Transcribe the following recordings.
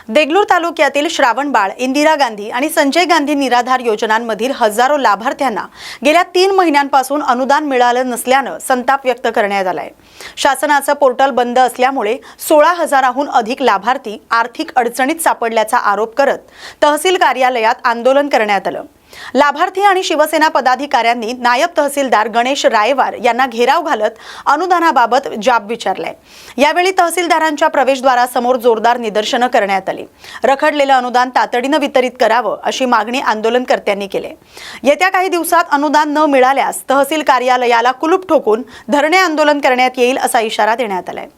देगलूर तालुक्यातील श्रावणबाळ, इंदिरा गांधी आणि संजय गांधी निराधार योजनांमधील हजारो लाभार्थ्यांना गेल्या 3 महिन्यांपासून अनुदान मिळालं नसल्यानं संताप व्यक्त करण्यात आलाय। शासनाचं पोर्टल बंद असल्यामुळे 16,000हून अधिक लाभार्थी आर्थिक अडचणीत सापडल्याचा आरोप करत तहसील कार्यालयात आंदोलन करण्यात आलं। लाभार्थी आणि शिवसेना पदाधिकाऱ्यांनी नायब तहसीलदार गणेश रायवार यांना घेराव घालत अनुदानाबाबत जाब विचारलाय। यावेळी तहसीलदारांच्या प्रवेशद्वारासमोर जोरदार निदर्शनं करण्यात आली। रखडलेलं अनुदान तातडीनं वितरित करावं अशी मागणी आंदोलनकर्त्यांनी केली। येत्या काही दिवसात अनुदान न मिळाल्यास तहसील कार्यालयाला कुलूप ठोकून धरणे आंदोलन करण्यात येईल असा इशारा देण्यात आलाय।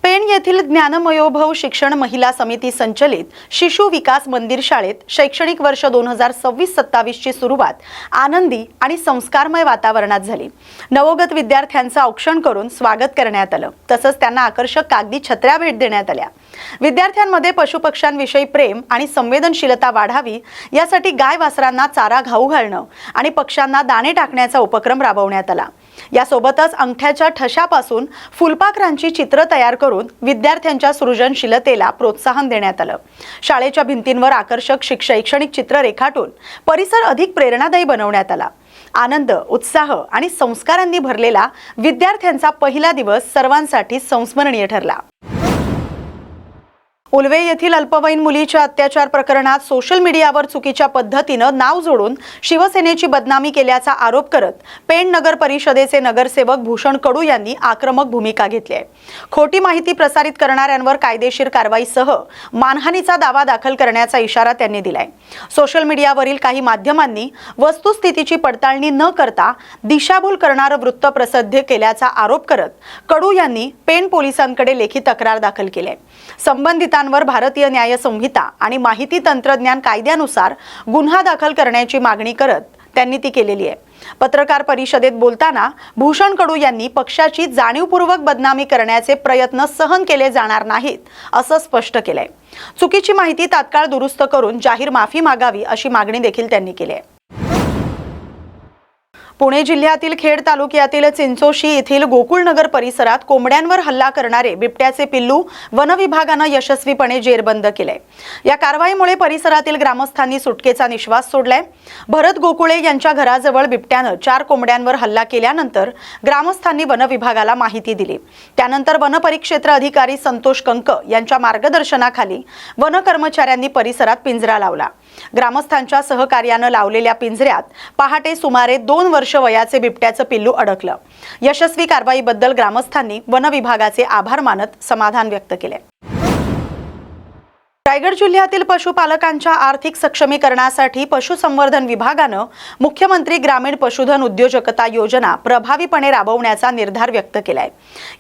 पेण येथील ज्ञानमयोभव शिक्षण महिला समिती संचलित शिशु विकास मंदिर शाळेत शैक्षणिक वर्ष 2026-27 ची सुरुवात आनंदी आणि संस्कारमय वातावरणात झाली। नवोगत विद्यार्थ्यांचं औक्षण करून स्वागत करण्यात आलं। तसंच त्यांना आकर्षक कागदी छत्र्या भेट देण्यात आल्या। विद्यार्थ्यांमध्ये पशुपक्ष्यांविषयी प्रेम आणि संवेदनशीलता वाढावी यासाठी गाय वासरांना चारा खाऊ घालणं आणि पक्ष्यांना दाणे टाकण्याचा उपक्रम राबवण्यात आला। यासोबतच अंगठ्याच्या ठशापासून फुलपाखरांची चित्र तयार करून विद्यार्थ्यांच्या सृजनशीलतेला प्रोत्साहन देण्यात आलं। शाळेच्या भिंतींवर आकर्षक शैक्षणिक चित्र रेखाटून परिसर अधिक प्रेरणादायी बनवण्यात आला। आनंद, उत्साह आणि संस्कारांनी भरलेला विद्यार्थ्यांचा पहिला दिवस सर्वांसाठी संस्मरणीय ठरला। उलवे येथील अल्पवयीन मुलीच्या अत्याचार प्रकरणात सोशल मीडियावर चुकीच्या पद्धतीनं नाव जोडून शिवसेनेची बदनामी केल्याचा आरोप करत पेण नगर परिषदेचे नगरसेवक भूषण कडू यांनी आक्रमक भूमिका घेतली आहे। खोटी माहिती प्रसारित करणाऱ्यांवर कायदेशीर कारवाईसह मानहानीचा दावा दाखल करण्याचा इशारा त्यांनी दिलाय। सोशल मीडियावरील काही माध्यमांनी वस्तुस्थितीची पडताळणी न करता दिशाभूल करणारं वृत्त प्रसिद्ध केल्याचा आरोप करत कडू यांनी पेण पोलिसांकडे लेखी तक्रार दाखल केली आहे। संबंधितांवर भारतीय न्याय संहिता आणि माहिती तंत्रज्ञान कायद्यानुसार गुन्हा दाखल करण्याची मागणी करत त्यांनी ती केलेली आहे। पत्रकार परिषदेत बोलताना भूषण कडू यांनी पक्षाची जाणीवपूर्वक बदनामी करण्याचे प्रयत्न सहन केले जाणार नाहीत असं स्पष्ट केलंय। चुकीची माहिती तात्काळ दुरुस्त करून जाहीर माफी मागावी अशी मागणी देखील त्यांनी केली आहे। पुणे जिल्ह्यातील खेड तालुक्यातील चिंचोशी येथील गोकुळनगर परिसरात कोंबड्यांवर हल्ला करणारे बिबट्याचे पिल्लू वन विभागानं यशस्वीपणे जेरबंद केले। या कारवाईमुळे परिसरातील ग्रामस्थांनी सुटकेचा निश्वास सोडलाय। भरत गोकुळे यांच्या घराजवळ बिबट्यानं 4 कोंबड्यांवर हल्ला केल्यानंतर ग्रामस्थांनी वन विभागाला माहिती दिली। त्यानंतर वन परिक्षेत्र अधिकारी संतोष कंक यांच्या मार्गदर्शनाखाली वन कर्मचाऱ्यांनी परिसरात पिंजरा लावला। ग्रामस्थांच्या सहकार्यानं लावलेल्या पिंजऱ्यात पहाटे सुमारे 2 वर्ष वयाचे बिबट्याचं पिल्लू अडकलं। यशस्वी कारवाईबद्दल ग्रामस्थांनी वन विभागाचे आभार मानत समाधान व्यक्त केले। रायगड जिल्ह्यातील पशुपालकांच्या आर्थिक सक्षमीकरणासाठी पशुसंवर्धन विभागानं मुख्यमंत्री ग्रामीण पशुधन उद्योजकता योजना प्रभावीपणे राबवण्याचा निर्धार व्यक्त केलाय।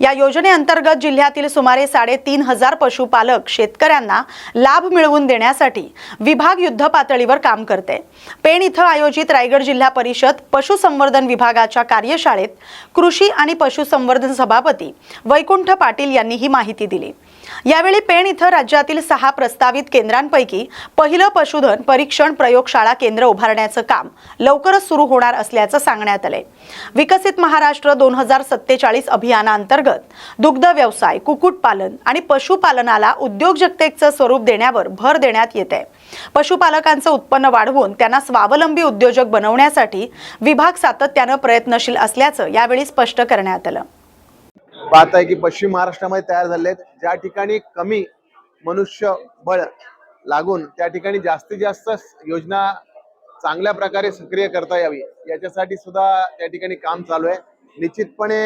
या योजनेअंतर्गत जिल्ह्यातील सुमारे 3,500 पशुपालक शेतकऱ्यांना लाभ मिळवून देण्यासाठी विभाग युद्ध पातळीवर काम करते। पेण इथं आयोजित रायगड जिल्हा परिषद पशुसंवर्धन विभागाच्या कार्यशाळेत कृषी आणि पशुसंवर्धन सभापती वैकुंठ पाटील यांनी ही माहिती दिली। यावेळी पेण इथं राज्यातील 6 प्रस्तावित केंद्रांपैकी पहिलं पशुधन परीक्षण प्रयोगशाळा केंद्र उभारण्याचं काम लवकरच सुरू होणार असल्याचं सांगण्यात आलंय। विकसित महाराष्ट्र 2047 अभियानाअंतर्गत दुग्ध व्यवसाय, कुक्कुटपालन आणि पशुपालनाला उद्योजकतेचं स्वरूप देण्यावर भर देण्यात येते। पशुपालकांचं उत्पन्न वाढवून त्यांना स्वावलंबी उद्योजक बनवण्यासाठी विभाग सातत्यानं प्रयत्नशील असल्याचं यावेळी स्पष्ट करण्यात आलं। बात आहे की पश्चिम महाराष्ट्रामध्ये तयार झाले ज्या ठिकाणी कमी मनुष्यबळ लागून त्या ठिकाणी जास्तीत जास्त योजना चांगल्या प्रकारे सक्रिय करता यावी याच्यासाठी सुद्धा त्या ठिकाणी काम चालू आहे। निश्चितपणे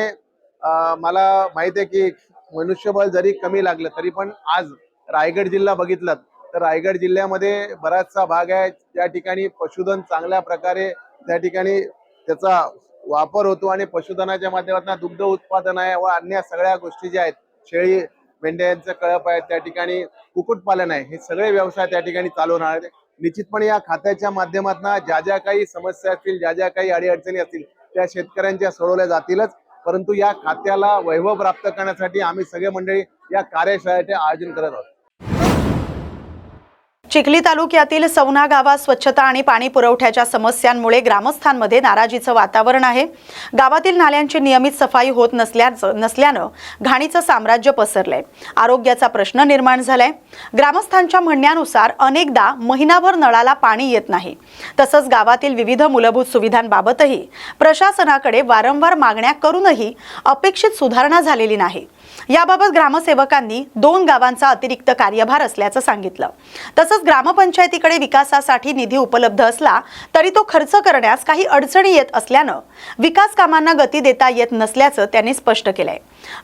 मला माहिती आहे की मनुष्यबळ जरी कमी लागलं तरी पण आज रायगड जिल्हा बघितलात तर रायगड जिल्ह्यामध्ये बराचसा भाग आहे त्या ठिकाणी पशुधन चांगल्या प्रकारे त्या ठिकाणी त्याचा वापर होतो आणि पशुधनाच्या माध्यमातून दुग्ध उत्पादन आहे व अन्य सगळ्या गोष्टी ज्या आहेत, शेळी मेंढ्यांचं कळप आहे, त्या ठिकाणी कुक्कुटपालन आहे, हे सगळे व्यवसाय त्या ठिकाणी चालू राहणार आहेत। निश्चितपणे या खात्याच्या माध्यमातून ज्या काही समस्या असतील, ज्या काही अडीअडचणी असतील त्या शेतकऱ्यांच्या सोडवल्या जातीलच। परंतु या खात्याला वैभव प्राप्त करण्यासाठी आम्ही सगळे मंडळी या कार्यशाळेचे आयोजन करत आहोत। चिखली तालुक्यातील सवना गावात स्वच्छता आणि पाणी पुरवठ्याच्या समस्यांमुळे ग्रामस्थांमध्ये नाराजीचं वातावरण आहे। गावातील नाल्यांची नियमित सफाई होत नसल्यानं घाणीचं साम्राज्य पसरलंय। आरोग्याचा प्रश्न निर्माण झालाय। ग्रामस्थांच्या म्हणण्यानुसार अनेकदा महिनाभर नळाला पाणी येत नाही। तसंच गावातील विविध मूलभूत सुविधांबाबतही प्रशासनाकडे वारंवार मागण्या करूनही अपेक्षित सुधारणा झालेली नाही। याबाबत ग्रामसेवकांनी 2 गावांचा अतिरिक्त कार्यभार असल्याचं सांगितलं। तसंच ग्रामपंचायतीकडे विकासासाठी निधी उपलब्ध असला तरी तो खर्च करण्यास काही अडचणी येत असल्यानं विकास कामांना गती देता येत नसल्याचं त्यांनी स्पष्ट केलंय।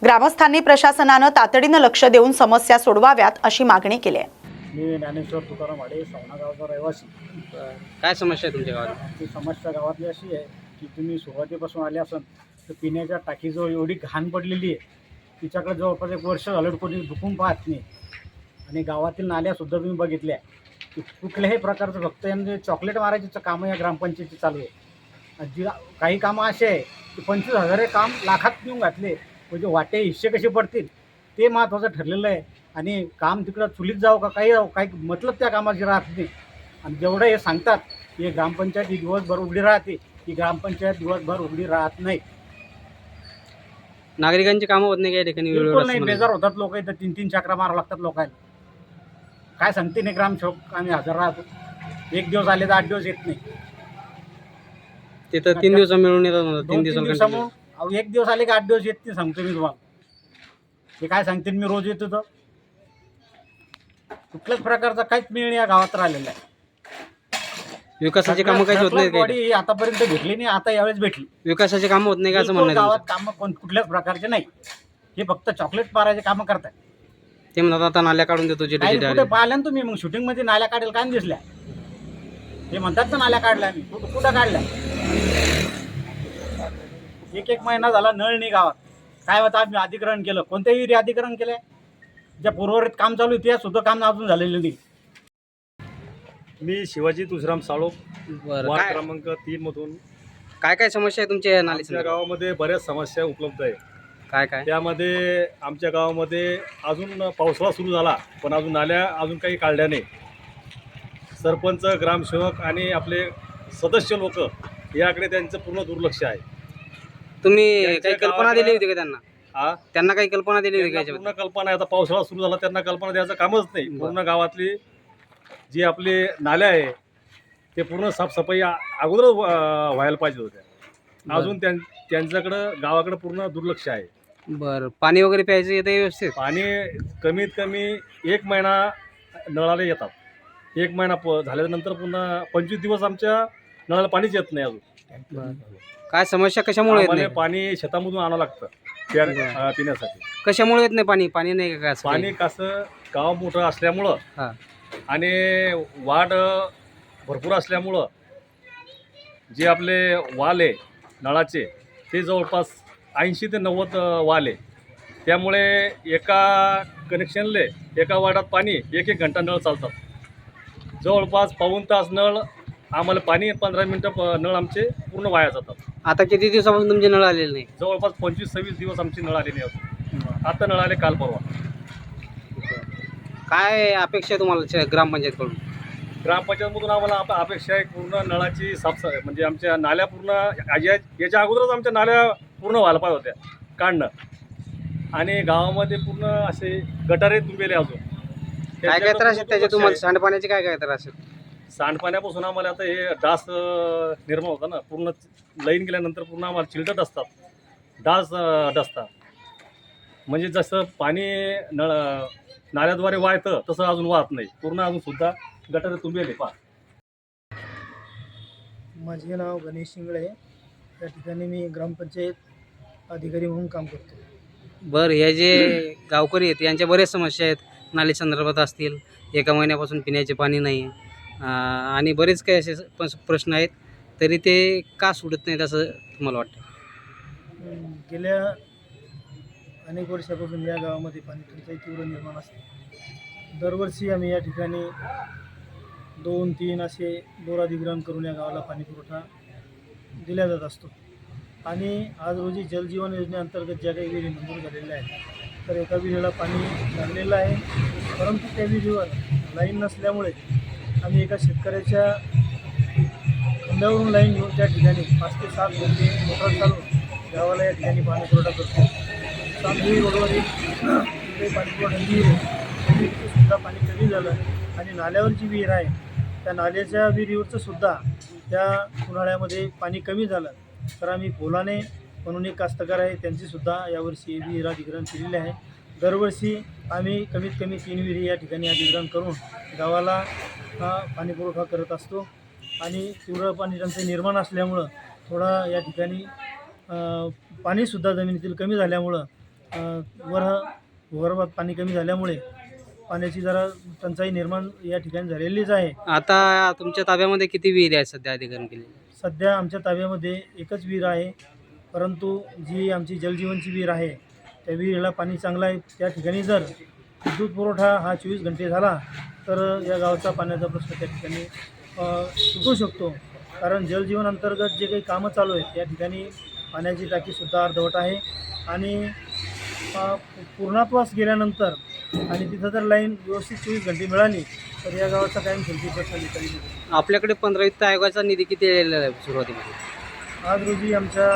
ग्रामस्थांनी प्रशासनानं तातडीनं लक्ष देऊन समस्या सोडवाव्यात अशी मागणी केली आहे। मी ज्ञानेश्वर तुकाराम आडे, सवना गावचा रहिवासी। काय समस्या आहे तुमच्या गावात? ती समस्या गावातली अशी आहे की तुम्ही सुरुवातीपासून आले असाल तर पिण्याच्या टाकीजवळ एवढी घाण पडलेली आहे, तिच्याकडे जवळपास 1 वर्ष झालं कोणी झुकून पाहत नाही। आणि गावातील नाल्यासुद्धा तुम्ही बघितल्या की कुठल्याही प्रकारचं फक्त यांचे चॉकलेट मारायचं कामं या ग्रामपंचायतीची चालू आहे। जी काही कामं असे आहे की 25,000 काम लाखात नेऊन घातले, म्हणजे वाटे हिस्से कसे पडतील ते महत्त्वाचं ठरलेलं आहे। आणि काम तिकडं चुलीत जावं का काही मतलब त्या कामाची राहत नाही। आणि जेवढं हे सांगतात की ग्रामपंचायत ही दिवसभर उघडी राहते, ही ग्रामपंचायत दिवसभर उघडी राहत नाही। नागरिकांची कामं होत नाही, काही ठिकाणी बिलकुल नाही, बेजार होतात लोक। इथं 3-3 चक्रा मारावं लागतात लोकांना। काय सांगते नाही ग्रामसेवक, आम्ही हजर राहतो। 1 दिवस आले तर 8 दिवस येत नाही। तिथं 3 दिवस मिळून येतात, 3 2-3 दिवस दिवसामूळ 1 दिवस आले की 8 दिवस येत नाही, सांगतो मी तुम्हाला। हे काय सांगते, मी रोज येतो तर कुठल्याच प्रकारचा काहीच मिळणे या गावात राहिलेला आहे। विकासाची कामं काहीच होत नाही, बॉडी आतापर्यंत भेटली नाही, आता यावेळेस भेटली। विकासाची कामं होत नाही का असं म्हणणं आहे गावात तुमचं? कामं कुठल्याच प्रकारचे नाही, हे फक्त चॉकलेट मारायचे कामं करतात। ते म्हणतात आता नाल्या काढून देतो काही जिथे कुठे पाहिल्या ना तुम्ही? मग शूटिंग मध्ये नाल्या काढेल काय दिसल्या? ते म्हणतात ना नाल्या काढल्या, मी कुठं काढल्या? 1 महिना झाला नळ नाही गावात। काय होतं, आम्ही अधिग्रहण केलं, कोणत्याही अधिग्रहण केलंय? ज्या पूर्वरित काम चालू आहे त्या सुद्धा काम अजून झालेलं नाही। मी शिवाजी तुझराम साळोप, बरं, वार्ड काय क्रमांक 3 मधून। काय समस्या आहे तुमच्या आमच्या नालीच्या? गावामध्ये बऱ्याच समस्या उपलब्ध आहे। काय त्यामध्ये आमच्या गावामध्ये अजून पावसाळा सुरू झाला पण अजून नाल्या अजून काही काढल्या नाही। सरपंच, ग्रामसेवक आणि आपले सदस्य लोक याकडे त्यांचं पूर्ण दुर्लक्ष आहे। तुम्ही त्यांच्या काही कल्पना गावाला- दिली होती का त्यांना? त्यांना काही कल्पना दिली होती का त्यांना याच्याबद्दल? पूर्ण कल्पना आहे। आता पावसाळा सुरू झाला, त्यांना कल्पना द्यायचं कामच नाही। पूर्ण गावातली जी आपली नाल्या आहे ते पूर्ण साफसफाई अगोदर व्हायला पाहिजे होत्या। अजून त्यांच्याकडं गावाकडे पूर्ण दुर्लक्ष आहे। बरं, पाणी वगैरे प्यायचं येतं व्यवस्थित? पाणी कमीत कमी 1 महिना नळाला येतात। 1 महिना झाल्यानंतर पुन्हा 25 दिवस आमच्या नळाला पाणीच येत नाही अजून। काय समस्या कशामुळे येत आम्हाला नाही? पाणी शेतामधून आणावं लागतं पिण्यासाठी। कशामुळे येत नाही पाणी नाही का? असं पाणी कसं, गाव मोठं असल्यामुळं हां, आणि वाढ भरपूर असल्यामुळं जे आपले वाल आहे नळाचे ते जवळपास 80 ते 90 वाल आहे। त्यामुळे एका कनेक्शनले एका वार्डात पाणी 1-1 घंटा नळ चालतात। जवळपास पाऊण तास नळ आम्हाला पाणी, 15 मिनटं नळ आमचे पूर्ण वाया जातात। आता किती दिवसापासून तुमचे नळ आलेले नाही? जवळपास 25-26 दिवस आमची नळ आलेली अजून। आता नळ आले काल परवा। काय अपेक्षा आहे तुम्हाला ग्रामपंचायतकडून? ग्रामपंचायतमधून आम्हाला अपेक्षा आहे पूर्ण नळाची साफसफाई, म्हणजे आमच्या नाल्या पूर्ण याच्या अगोदरच आमच्या नाल्या पूर्ण व्हायला पाहिजे होत्या काढणं। आणि गावामध्ये पूर्ण असे गटारे तुंबेले अजून। काय त्रास आहे त्याचे तुम्हाला? सांडपाण्याचे काय त्रास आहे? सांडपाण्यापासून आम्हाला आता हे डास निर्माण होता ना, पूर्ण लाईन गेल्यानंतर पूर्ण आम्हाला चिलटत असतात, डास डसतात। म्हणजे जसं पाणी नाल्याद्वारे वाहतं तसं अजून वाहत नाही, पूर्ण अजून सुद्धा गटारे तुंबेले। माझे नाव गणेश शिंगळे, या ठिकाणी मी ग्रामपंचायत अधिकारी म्हणून काम करतो। बरं, हे जे गावकरी आहेत यांच्या बऱ्याच समस्या आहेत, नाली संदर्भात असतील, 1 महिन्यापासून पिण्याचे पाणी नाही आणि बरेच काही असे प्रश्न आहेत, तरी ते का सुटत नाहीत असं तुम्हाला वाटतं? गेल्या अनेक वर्षापासून या गावामध्ये पाणी टंचाई तीव्र निर्माण असते। दरवर्षी आम्ही या ठिकाणी 2-3 असे बोर अधिग्रहण करून या गावाला पाणी पुरवठा दिला जात असतो। आणि आज रोजी जलजीवन योजनेअंतर्गत ज्या काही विहिरी मंजूर झालेल्या आहेत तर एका विहिरीला पाणी लागलेलं आहे, परंतु त्या विहिरीवर लाईन नसल्यामुळे आम्ही एका शेतकऱ्याच्या खांद्यावरून लाईन घेऊन त्या ठिकाणी 5 ते 7 घंटे मोटर चालवून गावाला या ठिकाणी पाणी पुरवठा करतो. चांदोली रोडवरील तिथे पाणी पुरवठा विहीर आहे, सुद्धा पाणी कमी झालं आणि नाल्यावरची विहीर आहे त्या नाल्याच्या विहिरीवरचं सुद्धा त्या उन्हाळ्यामध्ये पाणी कमी झालं. तर आम्ही पोलाने म्हणून एक कास्तकार आहे त्यांचीसुद्धा यावर्षी विहीर अधिग्रहण केलेले आहे. दरवर्षी आम्ही कमीत कमी 3 विहिरी या ठिकाणी अधिग्रहण करून गावाला पाणी पुरवठा करत असतो. आणि तीव्र पाणी टंचाई निर्माण असल्यामुळं थोडा या ठिकाणी पाणीसुद्धा जमिनीतील कमी झाल्यामुळं भूगर्भात पाणी कमी झाल्यामुळे पाण्याची जरा टंचाई निर्माण या ठिकाणी झालेलीच आहे. आता तुमच्या ताब्यामध्ये किती विहिरी आहेत सध्या अधिग्रहण केलेली? सध्या आमच्या ताब्यामध्ये एकच विहीर आहे, परंतु जी आमची जलजीवनची विहीर आहे त्या विहिरीला पाणी चांगलं आहे. त्या ठिकाणी जर विद्युत पुरवठा हा 24 घंटे झाला तर या गावाचा पाण्याचा प्रश्न त्या ठिकाणी सुटू शकतो. कारण जलजीवन अंतर्गत जे काही कामं चालू आहेत त्या ठिकाणी पाण्याची टाकीसुद्धा अर्धवट आहे आणि पूर्णत्वास गेल्यानंतर आणि तिथं जर लाईन व्यवस्थित 24 घंटे मिळाली तर या गावाचा कायमस्वरूपी प्रश्न निकाली निघेल. आपल्याकडे 15 वित्त आयोगाचा निधी किती आलेला आहे सुरुवातीमध्ये? आज रोजी आमच्या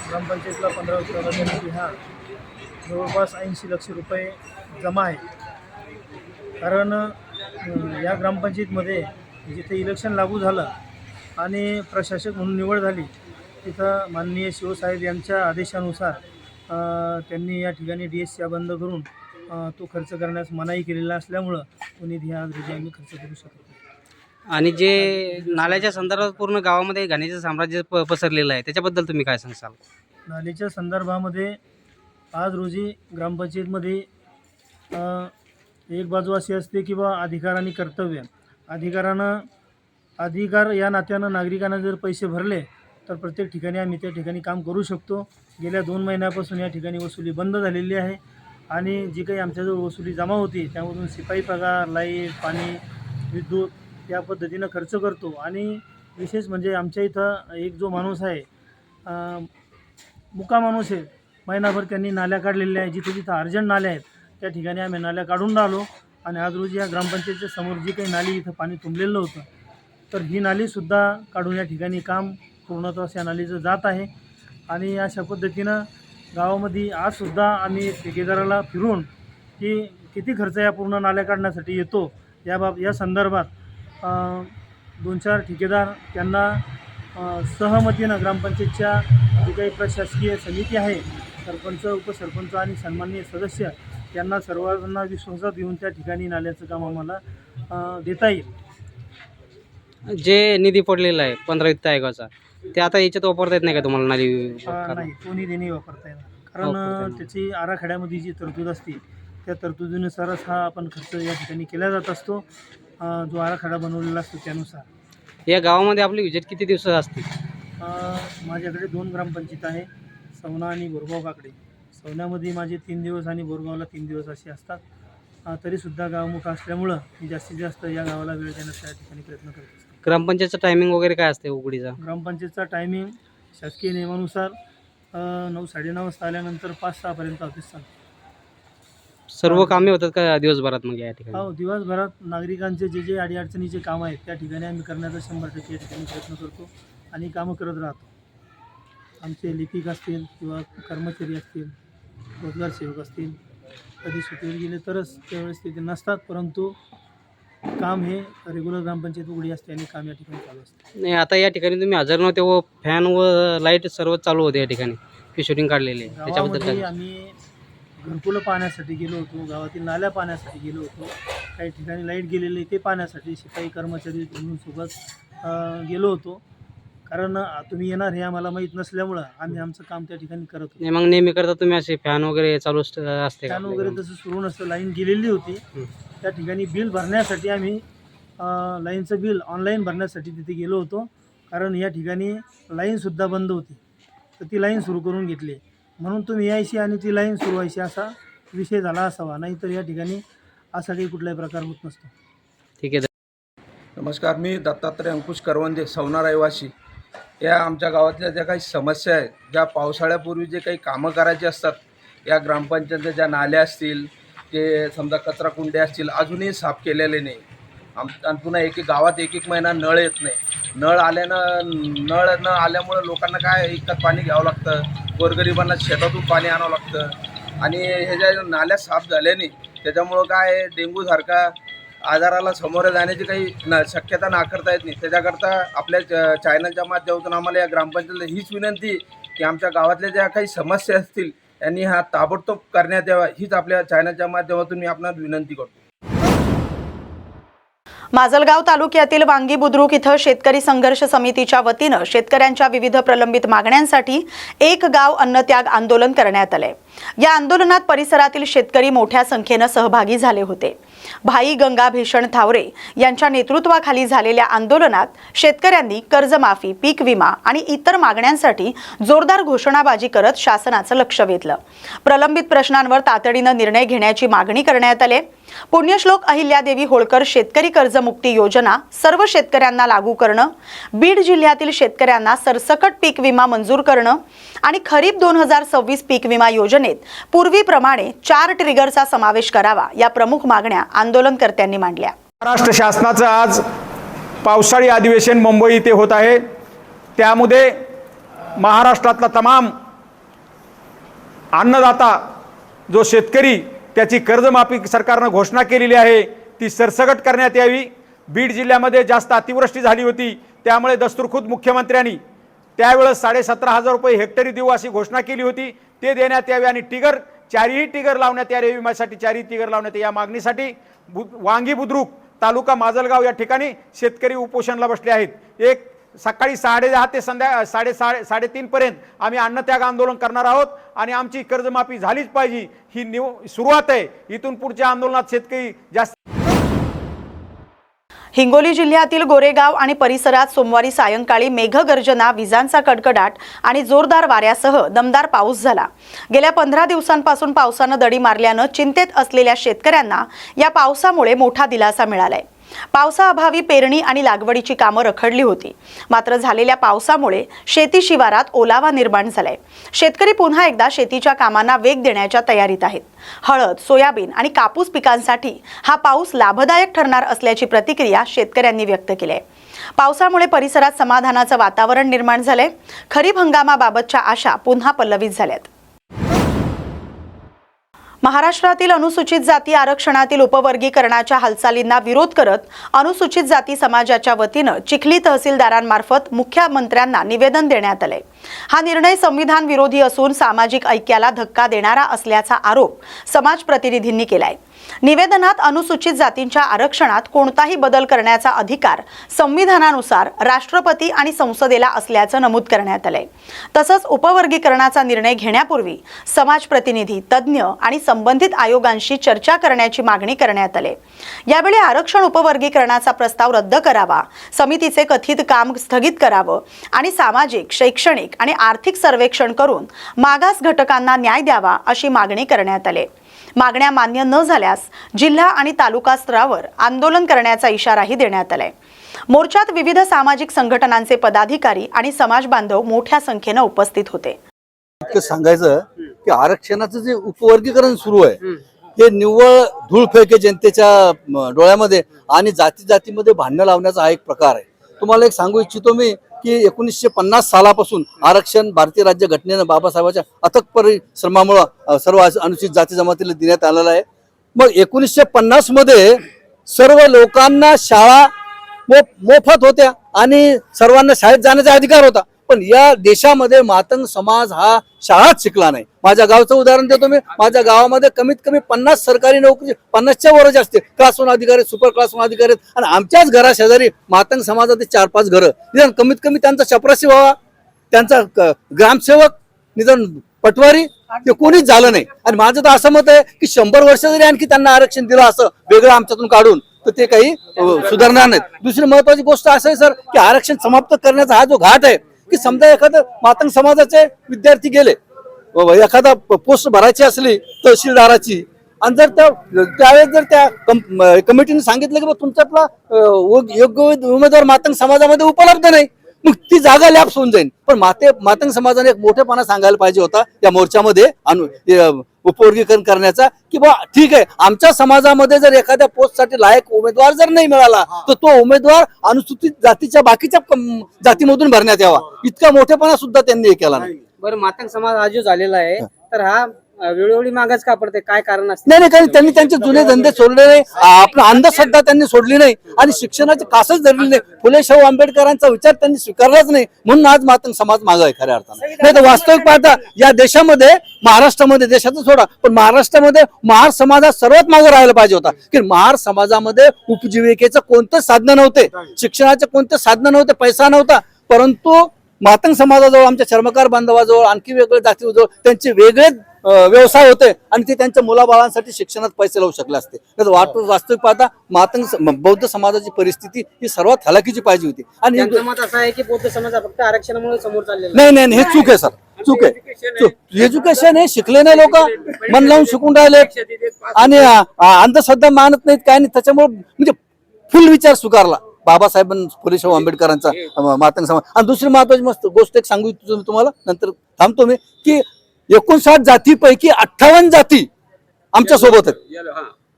ग्रामपंचायतीला 15 वित्ताचा निधी हा जवळपास 80 लक्ष रुपये जमा आहे. कारण या ग्रामपंचायतीमध्ये जिथे इलेक्शन लागू झालं आणि प्रशासक म्हणून निवड झाली तिथं माननीय शिवसाहेब यांच्या आदेशानुसार त्यांनी या ठिकाणी DSC बंद करून तो खर्च करण्यास मनाई केलेला असल्यामुळं तो निधी आज रोजी आम्ही खर्च करू शकत नाही. आणि जे नाल्याच्या संदर्भात पूर्ण गावामध्ये घाणीचं साम्राज्य पसरलेलं आहे त्याच्याबद्दल तुम्ही काय सांगाल? नालीच्या संदर्भामध्ये आज रोजी ग्रामपंचायतीमध्ये एक बाजू अशी असते की बा अधिकार आणि कर्तव्य. अधिकार या नात्यानं नागरिकांना जर पैसे भरले तर प्रत्येक ठिकाणी आम्ही त्या ठिकाणी काम करू शकतो. गेल्या 2 महिन्यापासून या ठिकाणी वसुली बंद झालेली आहे आणि जी काही आमच्याजवळ वसुली जमा होती त्यामधून शिपाई पगार, लाईट, पाणी, विद्युत या पद्धतीनं खर्च करतो. आणि विशेष म्हणजे आमच्या इथं एक जो माणूस आहे मुका माणूस आहे, महिनाभर त्यांनी नाल्या काढलेल्या आहे. जिथे जिथं अर्जंट नाल्या आहेत त्या ठिकाणी आम्ही नाल्या काढून राहिलो. आणि आज रोजी या ग्रामपंचायतीच्या समोर जी काही नाली इथं पाणी तुंबलेलं होतं तर ही नालीसुद्धा काढून या ठिकाणी काम पूर्णत्वास या नालीचं जात आहे. आणि अशा पद्धतीनं गावामध्ये आजसुद्धा आम्ही ठेकेदाराला फिरून की किती खर्च या पूर्ण नाल्या काढण्यासाठी येतो या संदर्भात 2-4 ठेकेदार त्यांना सहमतीनं ग्रामपंचायतच्या जी काही प्रशासकीय समिती आहे, सरपंच, उपसरपंच आणि सन्माननीय सदस्य यांना सर्वांना विश्वासात घेऊन त्या ठिकाणी नाल्याचं काम आम्हाला देता येईल. जे निधी पडलेला आहे 15 वित्त आयोगाचा ते आता याच्यात वापरता येत नाही का तुम्हाला नाली? नाही, तो निधी नाही वापरता येणार. कारण त्याची आराखड्यामध्ये जी तरतूद असते त्या तरतुदीनुसारच हा आपण खर्च या ठिकाणी केला जात असतो, जो आराखडा बनवलेला असतो त्यानुसार. या गावामध्ये आपली विजिट किती दिवस असते? माझ्याकडे 2 ग्रामपंचायत आहे, सवना आणि बोरगाव काकडे. सवन्यामध्ये माझे 3 दिवस आणि बोरगावला 3 दिवस असे असतात. तरीसुद्धा गाव मोठा असल्यामुळं मी जास्तीत जास्त या गावाला वेळ देण्याचा या ठिकाणी प्रयत्न करत असतो. ग्रामपंचायतचं टायमिंग वगैरे काय असते उघडीचा? ग्रामपंचायतचा टायमिंग शासकीय नियमानुसार 9-9:30 वाजता आल्यानंतर 5-6 पर्यंत ऑफिस चालतं. सर्व कामे होतात का दिवसभरात मग या ठिकाणी? हो, दिवसभरात नागरिकांचे जे अडीअडचणीचे कामं आहेत त्या ठिकाणी आम्ही करण्याचा 100% या ठिकाणी प्रयत्न करतो आणि कामं करत राहतो. आमचे लिपिक असतील किंवा कर्मचारी असतील, रोजगार सेवक असतील, कधी सुट्टीवर गेले तरच त्यावेळेस तिथे नसतात, परंतु काम हे रेग्युलर ग्रामपंचायत उघडी असते आणि काम या ठिकाणी चालू असते. नाही, आता या ठिकाणी तुम्ही हजर नव्हते व फॅन व लाईट सर्व चालू होते या ठिकाणी, ती शूटिंग काढलेली आहे त्याच्याबद्दल गावामध्ये काय? आम्ही घरकुलं पाहण्यासाठी गेलो होतो, गावातील नाल्या पाहण्यासाठी गेलो होतो, काही ठिकाणी लाईट गेलेली ते पाहण्यासाठी शिपाई कर्मचारी म्हणून सोबत गेलो होतो. कारण तुम्ही येणार हे आम्हाला माहीत नसल्यामुळं आम्ही आमचं काम त्या ठिकाणी करत होतो. नाही, मग नेहमी करता तुम्ही असे फॅन वगैरे चालू असते का? फॅन वगैरे तसं सुरू नसतं, लाईन गेलेली होती त्या ठिकाणी बिल भरण्यासाठी आम्ही लाईनचं बिल ऑनलाईन भरण्यासाठी तिथे गेलो होतो. कारण या ठिकाणी लाईनसुद्धा बंद होती तर ती लाईन सुरू करून घेतली म्हणून तुम्ही यायची आणि ती लाईन सुरू व्हायची असा विषय झाला असावा, नाहीतर या ठिकाणी असा काही कुठलाही प्रकार होत नसतो. ठीक आहे. नमस्कार, मी दत्तात्रय अंकुश करवंदे, सवना रहिवासी. या आमच्या गावातल्या ज्या काही समस्या आहेत, ज्या पावसाळ्यापूर्वी जे काही कामं करायची असतात, या ग्रामपंचायतीच्या ज्या नाल्या असतील, जे समजा कचरा कुंड्या असतील, अजूनही साफ केलेले नाही. आणि पुन्हा एक गावात एक महिना नळ येत नाही. नळ न आल्यामुळं लोकांना काय इतकं पाणी घ्यावं लागतं, गोरगरिबांना शेतातून पाणी आणावं लागतं. आणि हे ज्या नाल्या साफ झाल्याने त्याच्यामुळं काय डेंग्यूसारखा आजाराला सामोरे जाण्याची काही शक्यता नाकारता येत नाही. त्याच्याकरता आपल्या चॅनलच्या माध्यमातून आम्हाला या ग्रामपंचायतीला हीच विनंती की आमच्या गावातल्या ज्या काही समस्या असतील यांनी हा ताबडतोब करण्यात यावा, हीच आपल्या चॅनलच्या माध्यमातून मी आपणाला विनंती करतो. माजलगाव तालुक्यातील वांगी बुद्रुक इथं शेतकरी संघर्ष समितीच्या वतीनं शेतकऱ्यांच्या विविध प्रलंबित मागण्यांसाठी एक गाव अन्नत्याग आंदोलन करण्यात आले. या आंदोलनात परिसरातील शेतकरी मोठ्या संख्येने सहभागी झाले होते. भाई गंगा भीषण थावरे यांच्या नेतृत्वाखाली झालेल्या आंदोलनात शेतकऱ्यांनी कर्जमाफी, पीक विमा आणि इतर मागण्यांसाठी जोरदार घोषणाबाजी करत शासनाचं लक्ष वेधलं. प्रलंबित प्रश्नांवर तातडीनं निर्णय घेण्याची मागणी करण्यात आली. पुण्यश्लोक अहिल्यादेवी होळकर शेतकरी कर्जमुक्ती योजना सर्व शेतकऱ्यांना लागू करणं, बीड जिल्ह्यातील शेतकऱ्यांना सरसकट पीक विमा मंजूर करणं आणि खरीप 2026 पीक विमा योजनेत पूर्वीप्रमाणे 4 ट्रिगरचा समावेश करावा, या प्रमुख मागण्या आंदोलनकर्त्यांनी मांडल्या. महाराष्ट्र शासनाचं आज पावसाळी अधिवेशन मुंबई येथे होत आहे. त्यामध्ये महाराष्ट्रातला तमाम अन्नदाता जो शेतकरी त्याची कर्जमाफी सरकारनं घोषणा केलेली आहे ती सरसकट करण्यात यावी. बीड जिल्ह्यामध्ये जास्त अतिवृष्टी झाली होती, त्यामुळे दस्तूरखुद मुख्यमंत्र्यांनी त्यावेळेस 17,500 रुपये हेक्टरी देऊ अशी घोषणा केली होती, ते देण्यात यावे आणि टिगर 4ही टिगर लावण्यात यावे. विम्यासाठी 4ही टिगर लावण्यात या मागणीसाठी वांगी बुद्रुक तालुका माजलगाव या ठिकाणी शेतकरी उपोषणाला बसले आहेत. एक सकाळी 10:30 ते संध्याकाळी 3:30 पर्यंत आम्ही अन्नत्याग आंदोलन करणार आहोत आणि आमची कर्जमाफी झालीच पाहिजे ही सुरुवात आहे. इथून पुढच्या आंदोलनात शेतकरी जास्त. हिंगोली जिल्ह्यातील गोरेगाव आणि परिसरात सोमवारी सायंकाळी मेघगर्जना, विजांचा कडकडाट आणि जोरदार वाऱ्यासह दमदार पाऊस झाला. गेल्या 15 दिवसांपासून पावसानं दडी मारल्यानं चिंतेत असलेल्या शेतकऱ्यांना या पावसामुळे मोठा दिलासा मिळालाय. पावसाअभावी पेरणी आणि लागवडीची कामं रखडली होती. मात्र झालेल्या पावसामुळे शेती शिवारात ओलावा निर्माण झालाय. शेतकरी पुन्हा एकदा शेतीच्या कामांना वेग देण्याच्या तयारीत आहेत. हळद, सोयाबीन आणि कापूस पिकांसाठी हा पाऊस लाभदायक ठरणार असल्याची प्रतिक्रिया शेतकऱ्यांनी व्यक्त केली आहे. पावसामुळे परिसरात समाधानाचं वातावरण निर्माण झालंय. खरीप हंगामाबाबतच्या आशा पुन्हा पल्लवित झाल्यात. महाराष्ट्रातील अनुसूचित जाती आरक्षणातील उपवर्गीकरणाच्या हालचालींना विरोध करत अनुसूचित जाती समाजाच्या वतीनं चिखली तहसीलदारांमार्फत मुख्यमंत्र्यांना निवेदन देण्यात आले. हा निर्णय संविधान विरोधी असून सामाजिक ऐक्याला धक्का देणारा असल्याचा आरोप समाज प्रतिनिधींनी केलाय. निवेदनात अनुसूचित जातींच्या आरक्षणात कोणताही बदल करण्याचा अधिकार संविधानानुसार राष्ट्रपती आणि संसदेला असल्याचं नमूद करण्यात आलंय. तसंच उपवर्गीकरणाचा निर्णय घेण्यापूर्वी समाज प्रतिनिधी, तज्ज्ञ आणि संबंधित आयोगांशी चर्चा करण्याची मागणी करण्यात आली. यावेळी आरक्षण उपवर्गीकरणाचा प्रस्ताव रद्द करावा, समितीचे कथित काम स्थगित करावं आणि सामाजिक, शैक्षणिक आणि आर्थिक सर्वेक्षण करून मागास घटकांना न्याय द्यावा अशी मागणी करण्यात आली. मागण्या मान्य न झाल्यास जिल्हा आणि तालुका स्तरावर आंदोलन करण्याचा इशाराही देण्यात आलाय. मोर्चात विविध सामाजिक संघटनांचे पदाधिकारी आणि समाज बांधव मोठ्या संख्येने उपस्थित होते. इतकं सांगायचं की आरक्षणाचं जे उपवर्गीकरण सुरू आहे हे निव्वळ धूळ फेके जनतेच्या डोळ्यामध्ये आणि जाती जातीमध्ये भांडणं लावण्याचा हा एक प्रकार आहे. तुम्हाला एक सांगू इच्छितो मी की 1950 सालापासून आरक्षण भारतीय राज्य घटनेनं बाबासाहेबांच्या अथक परिश्रमामुळे सर्व अनुसूचित जाती जमातीला देण्यात आलेलं आहे. मग 1950 मध्ये सर्व लोकांना शाळा मोफत होत्या आणि सर्वांना शाळेत जाण्याचा अधिकार होता. पण या देशामध्ये मातंग समाज हा शाळाच शिकला नाही. माझ्या गावचं उदाहरण देतो मी. माझ्या गावामध्ये कमीत कमी 50 सरकारी नोकरी 50च्या वर जास्त क्लास 1 अधिकारी, सुपर क्लास 1 अधिकारी आणि आमच्याच घरा शेजारी मातंग समाजाचे 4-5 घरं. निदान कमीत कमी त्यांचा चपराशी व्हावा, त्यांचा ग्रामसेवक, निदान पटवारी ते कोणीच झालं नाही. आणि माझं तर असं मत आहे की 100 वर्ष जरी आणखी त्यांना आरक्षण दिलं असं वेगळं आमच्यातून काढून तर ते काही सुधारणार नाहीत. दुसरी महत्वाची गोष्ट असं आहे सर की आरक्षण समाप्त करण्याचा हा जो घाट आहे की समजा एखादं मातंग समाजाचे विद्यार्थी गेले, एखादा पोस्ट भरायची असली तहसीलदाराची आणि जर त्यावेळेस जर त्या कमिटीने सांगितलं की तुमच्यातला योग्य उमेदवार मातंग समाजामध्ये उपलब्ध नाही, मग ती जागा लॅप्स होऊन जाईल. पण मातंग समाजाने एक मोठेपणा सांगायला पाहिजे होता या मोर्चामध्ये उपवर्गीकरण करण्याचा की बा ठीक आहे, आमच्या समाजामध्ये जर एखाद्या पोस्टसाठी लायक उमेदवार जर नाही मिळाला तर तो उमेदवार अनुसूचित जातीच्या बाकीच्या जातीमधून भरण्यात यावा, इतका मोठेपणा सुद्धा त्यांनी हे केला नाही. बरं, मातंग समाज आज जो झालेला आहे तर हा वेळोवेळी मागास का पडते, काय कारण असते? नाही कारण त्यांनी त्यांचे जुने धंदे सोडले नाही, आपला अंधश्रद्धा त्यांनी सोडली नाही आणि शिक्षणाची कासच धरली नाही. फुले शाहू आंबेडकरांचा विचार त्यांनी स्वीकारलाच नाही, म्हणून आज मातंग समाज मागे आहे खऱ्या अर्थानं. नाही तर वास्तविक पाहता या देशामध्ये, महाराष्ट्रामध्ये, देशातच सोडा पण महाराष्ट्रामध्ये महार समाजात सर्वात मागे राहायला पाहिजे होता की महार समाजामध्ये उपजीविकेचं कोणतं साधन नव्हते, शिक्षणाचे कोणते साधन नव्हते, पैसा नव्हता, परंतु मातंग समाजाजवळ, आमच्या चर्मकार बांधवाजवळ, आणखी वेगळे जातीजवळ त्यांचे वेगळे व्यवसाय होते आणि ते त्यांच्या मुलाबाळांसाठी शिक्षणात पैसे लावू शकले असते. वास्तविक पाहता मातंग बौद्ध समाजाची परिस्थिती ही सर्वात हलाखीची पाहिजे होती. आणि त्यांचं मत असं आहे की बौद्ध समाज हा फक्त आरक्षणामुळे समोर चाललेला नाही हे चूक आहे सर, चूक आहे. एज्युकेशन हे शिकले नाही, लोक मन लावून शिकून राहिले आणि अंधश्रद्धा मानत नाहीत काय नाही, त्याच्यामुळे म्हणजे फुल विचार स्वीकारला बाबासाहेब फुले शाहू आंबेडकरांचा मातंग समाज. आणि दुसरी महत्वाची मस्त गोष्ट एक सांगू इच्छितो तुम्हाला, नंतर थांबतो मी, की 59 जातीपैकी 58 जाती आमच्या सोबत आहेत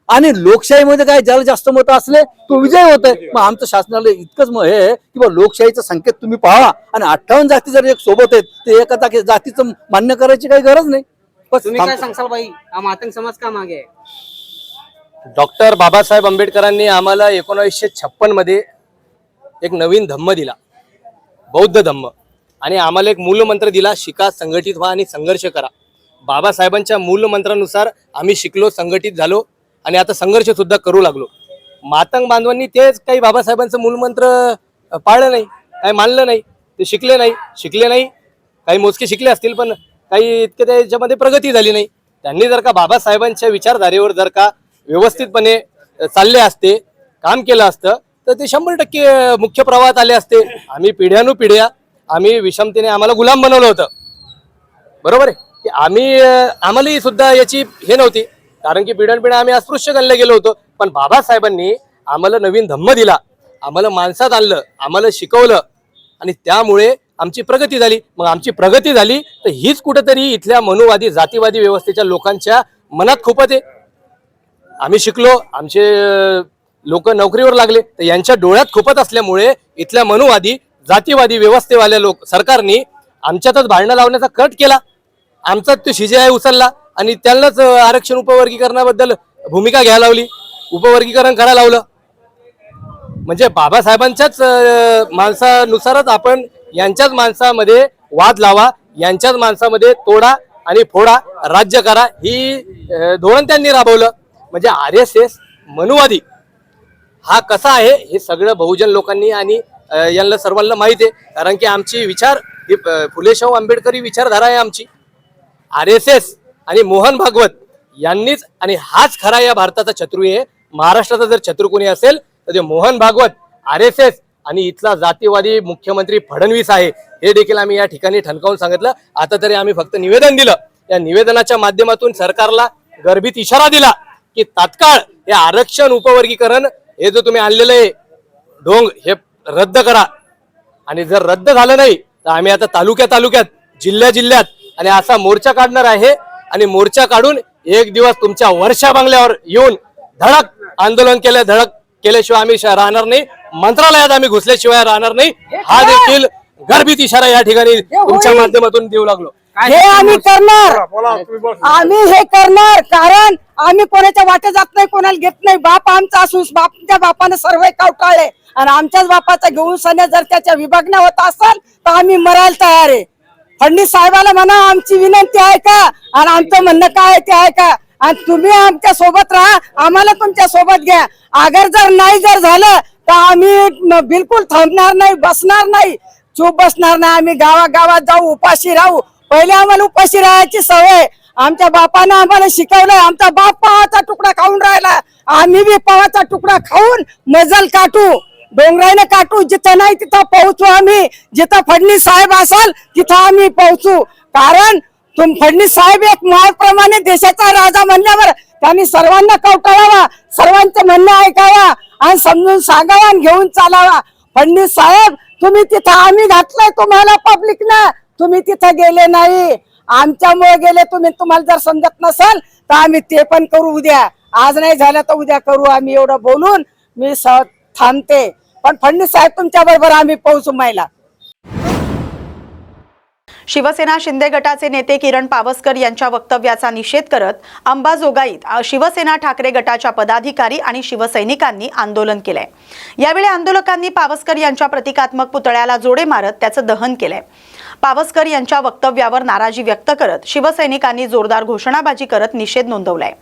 आणि लोकशाहीमध्ये काय ज्याला जास्त मतं असले तो विजय होत आहे. मग आमचं शासनाला इतकंच हे आहे की बा लोकशाहीचा संकेत तुम्ही पाहा आणि 58 जाती जर एक सोबत आहेत ते एका जातीचं मान्य करायची काही गरज नाही. बस तुम्ही काय सांगसाल बाई, हा मातंग समाज का मागे आहे? डॉक्टर बाबासाहेब आंबेडकरांनी आम्हाला 1956 मध्ये एक नवीन धम्म दिला, बौद्ध धम्म, आणि आम्हाला एक मूलमंत्र दिला, शिका, संघटित व्हा आणि संघर्ष करा. बाबासाहेबांच्या मूलमंत्रानुसार आम्ही शिकलो, संघटित झालो आणि आता संघर्ष सुद्धा करू लागलो. मातंग बांधवांनी तेच काही बाबासाहेबांचं मूलमंत्र पाळलं नाही, काही मानलं नाही, ते शिकले नाही, काही मोजके शिकले असतील पण काही इतके त्याच्यामध्ये प्रगती झाली नाही. त्यांनी जर का बाबासाहेबांच्या विचारधारेवर जर का व्यवस्थितपणे चालले असते, काम केलं असतं तर ते 100% मुख्य प्रवाहात आले असते. आम्ही पिढ्यानुपिढ्या आम्ही विषमतेने आम्हाला गुलाम बनवलं होतं, बरोबर आहे की आम्हालाही सुद्धा याची हे नव्हती, कारण की पिढ्यानपिढ्या आम्ही अस्पृश्य गणले गेलो होतो. पण बाबासाहेबांनी आम्हाला नवीन धम्म दिला, आम्हाला माणसात आणलं, आम्हाला शिकवलं आणि त्यामुळे आमची प्रगती झाली. मग आमची प्रगती झाली तर हीच कुठेतरी इथल्या मनुवादी जातीवादी व्यवस्थेच्या लोकांच्या मनात खुपत आहे. आम्ही शिकलो, आमचे लोक नोकरीवर लागले, तर यांच्या डोळ्यात खुपत असल्यामुळे इथल्या मनुवादी जातीवादी व्यवस्थेवाल्या सरकारने आमच्यातच भांडणं लावण्याचा कट केला, आमचाच तो CJI उचलला आणि त्यांनाच आरक्षण उपवर्गीकरणाबद्दल भूमिका घ्यायला लावली, उपवर्गीकरण करायला लावलं. म्हणजे बाबासाहेबांच्याच माणसानुसारच आपण यांच्याच माणसामध्ये वाद लावा, यांच्याच माणसामध्ये तोडा आणि फोडा, राज्य करा, ही धोरण त्यांनी राबवलं. म्हणजे RSS मनुवादी हा कसा आहे हे सगळं बहुजन लोकांनी आणि यांना सर्वांना माहिती आहे, कारण की आमची विचार ही फुले शाहू आंबेडकरी विचारधारा आहे आमची. RSS आणि मोहन भागवत यांनीच, आणि हाच खरा या भारताचा शत्रू आहे. महाराष्ट्राचा जर शत्रू कोणी असेल तर ते मोहन भागवत, RSS आणि इथला जातीवादी मुख्यमंत्री फडणवीस आहे, हे देखील आम्ही या ठिकाणी ठणकावून सांगितलं. आता तरी आम्ही फक्त निवेदन दिलं, या निवेदनाच्या माध्यमातून सरकारला गर्भित इशारा दिला की तात्काळ हे आरक्षण उपवर्गीकरण हे जो तुम्ही आणलेलं आहे ढोंग हे रद्द करा. आणि जर रद्द झालं नाही तर आम्ही आता तालुक्यात, जिल्ह्यात आणि असा मोर्चा काढणार आहे. आणि मोर्चा काढून एक दिवस तुमच्या वर्षा बंगल्यावर येऊन धडक आंदोलन केल्याशिवाय आम्ही राहणार नाही, मंत्रालयात आम्ही घुसल्याशिवाय राहणार नाही. हा देखील गर्भित इशारा या ठिकाणी तुमच्या माध्यमातून देऊ लागलो. हे आम्ही करणार, आम्ही हे करणार, कारण आम्ही कोणाच्या वाटे जात नाही, कोणाला घेत नाही. बाप आमचा असून बापच्या बापाने सर्व कावटाळले आणि आमच्याच बापाचा घेऊन सण्या जर त्याच्या विभागण्या होत असेल तर आम्ही मरायला तयार आहे. फडणवीस साहेबाला म्हणा आमची विनंती आहे का आणि आमचं म्हणणं काय ते आहे का, आणि तुम्ही आमच्या सोबत राहा, आम्हाला तुमच्या सोबत घ्या. अगर जर नाही झालं तर आम्ही बिलकुल थांबणार नाही, बसणार नाही, चूप बसणार नाही. आम्ही गावागावात जाऊ, उपाशी राहू. पहिले आम्हाला उपाशी राहायची सवय आमच्या बापानं आम्हाला शिकवलंय. आमचा बाप पावाचा तुकडा खाऊन राहिला, आम्ही बी पावाचा तुकडा खाऊन मजल काटू, डोंगराने काटू. जिथं नाही तिथं पोहोचू आम्ही, जिथं फडणवीस साहेब असाल तिथं आम्ही पोहोचू. कारण फडणवीस साहेब एक महाप्रमाणे देशाचा राजा म्हणल्यावर त्यांनी सर्वांना कवटाळावा, सर्वांचं म्हणणं ऐकावा आणि समजून सांगावा आणि घेऊन चालावा. फडणवीस साहेब तुम्ही तिथं आम्ही घातलंय तुम्हाला पब्लिकनं, तुम्ही तिथं गेले नाही. आमच्यामुळे गेले तुम्ही. तुम्हाला जर समजत नसेल तर आम्ही ते पण करू उद्या. आज नाही झालं तर उद्या करू आम्ही. एवढं बोलून मी थांबते. पण फडणवीस साहेब तुमच्या बरोबर आम्ही पोहोचू महिला. शिवसेना शिंदे गटाचे नेते किरण पावसकर यांच्या वक्तव्याचा निषेध करत अंबाजोगाईत शिवसेना ठाकरे गटाच्या पदाधिकारी आणि शिवसैनिकांनी आंदोलन केलंय. यावेळी आंदोलकांनी पावसकर यांच्या प्रतिकात्मक पुतळ्याला जोडे मारत त्याचं दहन केलंय. पावसकर यांच्या वक्तव्यावर नाराजी व्यक्त करत शिवसैनिकांनी जोरदार घोषणाबाजी करत निषेध नोंदवलाय.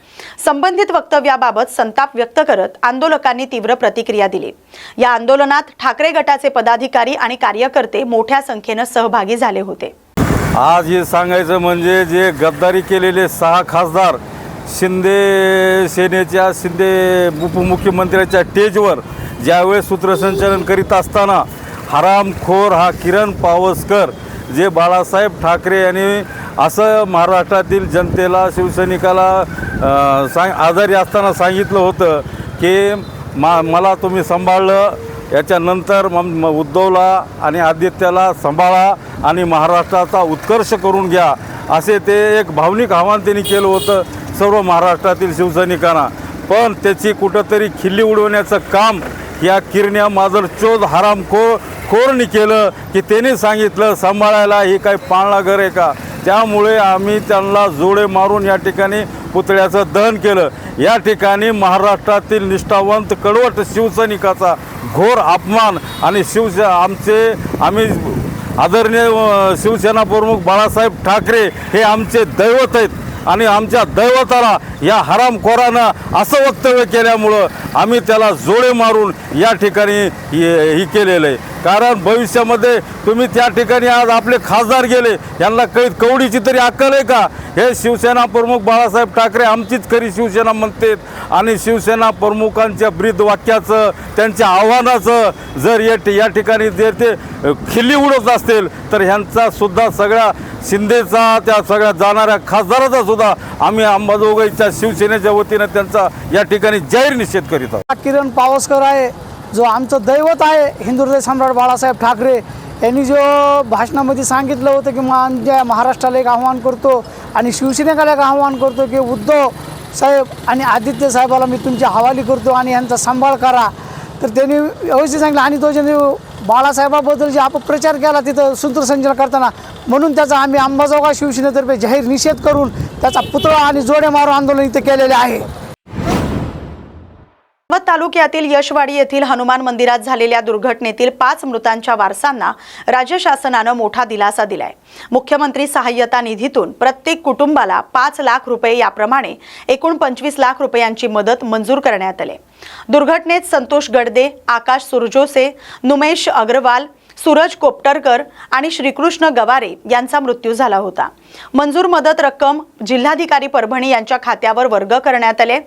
संबंधित वक्तव्याबाबत संताप व्यक्त करत आंदोलकांनी तीव्र प्रतिक्रिया दिली. या आंदोलनात ठाकरे गटाचे पदाधिकारी आणि कार्यकर्ते मोठ्या संख्येने सहभागी झाले होते. आज हे सांगायचं म्हणजे जे गद्दारी केलेले 6 खासदार शिंदे सेनेच्या शिंदे उपमुख्यमंत्र्याच्या स्टेजवर ज्यावेळेस सूत्रसंचालन करीत असताना हरामखोर हा किरण पावसकर जे बाळासाहेब ठाकरे यांनी असं महाराष्ट्रातील जनतेला शिवसैनिकाला आजारी असताना सांगितलं होतं की मला तुम्ही सांभाळलं, याच्यानंतर उद्धवला आणि आदित्यला सांभाळा आणि महाराष्ट्राचा उत्कर्ष करून घ्या, असे ते एक भावनिक आव्हान त्यांनी केलं होतं सर्व महाराष्ट्रातील शिवसैनिकांना. पण त्याची कुठंतरी खिल्ली उडवण्याचं काम या किरण्या माजरचोद हरामखोरनी केलं की त्यांनी सांगितलं सांभाळायला ही काही पाळणा घर आहे का. त्यामुळे आम्ही त्यांना जोडे मारून या ठिकाणी पुतळ्याचं दहन केलं. या ठिकाणी महाराष्ट्रातील निष्ठावंत कडवट शिवसैनिकाचा घोर अपमान आणि आम्ही आदरणीय शिवसेना प्रमुख बाळासाहेब ठाकरे हे आमचे दैवत आहेत आणि आमच्या दैवताला या हरामखोरानं असं वक्तव्य केल्यामुळं आम्ही त्याला जोडे मारून या ठिकाणी ही केलेलं आहे. कारण भविष्यामध्ये तुम्ही त्या ठिकाणी आज आपले खासदार गेले, यांना काही कवडीची तरी अक्कल आहे का. हे शिवसेना प्रमुख बाळासाहेब ठाकरे आमचीच खरी शिवसेना म्हणतात आणि शिवसेना प्रमुखांच्या ब्रीद वाक्याचं त्यांच्या आव्हानाचं जर या ठिकाणी जर ते खिल्ली उडवत असतील तर ह्यांचा सुद्धा सगळ्या शिंदेचा त्या सगळ्या जाणाऱ्या खासदाराचा सुद्धा आम्ही अंबाजोगाईच्या शिवसेनेच्या वतीनं त्यांचा या ठिकाणी जाहीर निषेध करीत आहोत. किरण पावसकर आहे जो आमचं दैवत आहे, हिंदू हृदय सम्राट बाळासाहेब ठाकरे यांनी जो भाषणामध्ये सांगितलं होतं की आमच्या महाराष्ट्राला एक आव्हान करतो आणि शिवसेनेला एक आव्हान करतो की उद्धव साहेब आणि आदित्य साहेबाला मी तुमच्या हवाली करतो आणि यांचा सांभाळ करा. तर त्यांनी व्यवस्थित सांगितलं आणि तो ज्यांनी बाळासाहेबाबद्दल जे अपप्रचार केला तिथं सूत्रसंचालन करताना, म्हणून त्याचा आम्ही अंबाजोगाई शिवसेनेतर्फे जाहीर निषेध करून त्याचा पुतळा आणि जोडे मारून आंदोलन इथे केलेले आहे. तालुक्यातील यशवाडी येथील हनुमान मंदिरात झालेल्या दुर्घटनेतील 5 मृतांच्या वारसांना राज्य शासनानं मोठा दिलासा दिलाय. मुख्यमंत्री सहाय्यता निधीतून प्रत्येक कुटुंबाला 5 लाख रुपये याप्रमाणे एकूण 25 लाख रुपयांची मदत मंजूर करण्यात आली. दुर्घटनेत संतोष गडदे, आकाश सुरजोसे, नुमेश अग्रवाल, सूरज कोपटरकर आणि श्रीकृष्ण गवारे यांचा मृत्यू झाला होता. मंजूर मदत रक्कम जिल्हाधिकारी परभणी यांच्या खात्यावर वर्ग करण्यात आले.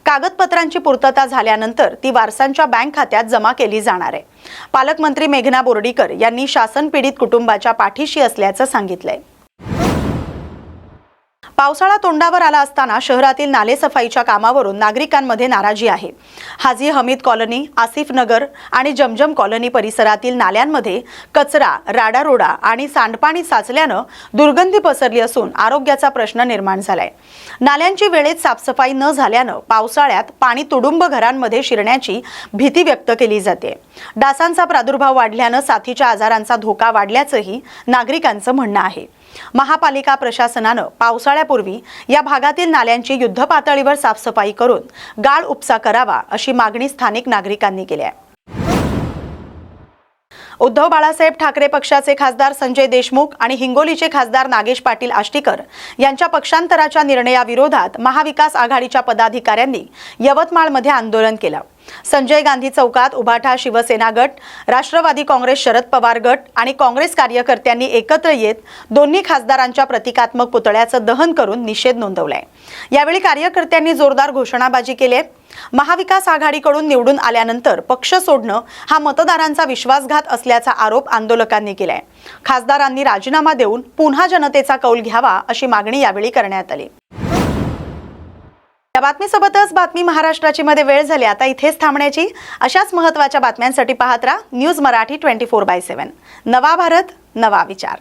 कागदपत्रांची पूर्तता झाल्यानंतर ती वारसांच्या बँक खात्यात जमा केली जाणार आहे. पालकमंत्री मेघना बोर्डीकर यांनी शासन पीडित कुटुंबाच्या पाठीशी असल्याचं सांगितलंय. पावसाळा तोंडावर आला असताना शहरातील नालेसफाईच्या कामावरून नागरिकांमध्ये नाराजी आहे. हाजी हमीद कॉलनी, आसिफ नगर आणि जमजम कॉलनी परिसरातील नाल्यांमध्ये कचरा, राडारोडा आणि सांडपाणी साचल्यानं दुर्गंधी पसरली असून आरोग्याचा प्रश्न निर्माण झालाय. नाल्यांची वेळेत साफसफाई न झाल्यानं पावसाळ्यात पाणी तुडुंब घरांमध्ये शिरण्याची भीती व्यक्त केली जाते. डासांचा प्रादुर्भाव वाढल्यानं साथीच्या आजारांचा धोका वाढल्याचंही नागरिकांचं म्हणणं आहे. महापालिका प्रशासनानं पावसाळ्यापूर्वी या भागातील नाल्यांची युद्धपातळीवर साफसफाई करून गाळ उपसा करावा अशी मागणी स्थानिक नागरिकांनी केली आहे. उद्धव बाळासाहेब ठाकरे पक्षाचे खासदार संजय देशमुख आणि हिंगोलीचे खासदार नागेश पाटील आष्टीकर यांच्या पक्षांतराच्या निर्णयाविरोधात महाविकास आघाडीच्या पदाधिकाऱ्यांनी यवतमाळमध्ये आंदोलन केलं. संजय गांधी चौकात उभाठा शिवसेना गट, राष्ट्रवादी काँग्रेस शरद पवार गट आणि काँग्रेस कार्यकर्त्यांनी एकत्र येत दोन्ही खासदारांच्या प्रतिकात्मक पुतळ्याचं दहन करून निषेध नोंदवलाय. यावेळी कार्यकर्त्यांनी जोरदार घोषणाबाजी केली. महाविकास आघाडीकडून निवडून आल्यानंतर पक्ष सोडणं हा मतदारांचा विश्वासघात असल्याचा आरोप आंदोलकांनी केलाय. खासदारांनी राजीनामा देऊन पुन्हा जनतेचा कौल घ्यावा अशी मागणी यावेळी करण्यात आली. या बातमीसोबतच बातमी महाराष्ट्राची मध्ये वेळ झाली आता इथेच थांबण्याची. अशाच महत्त्वाच्या बातम्यांसाठी पाहत राहा न्यूज मराठी 24/7. नवा भारत, नवा विचार.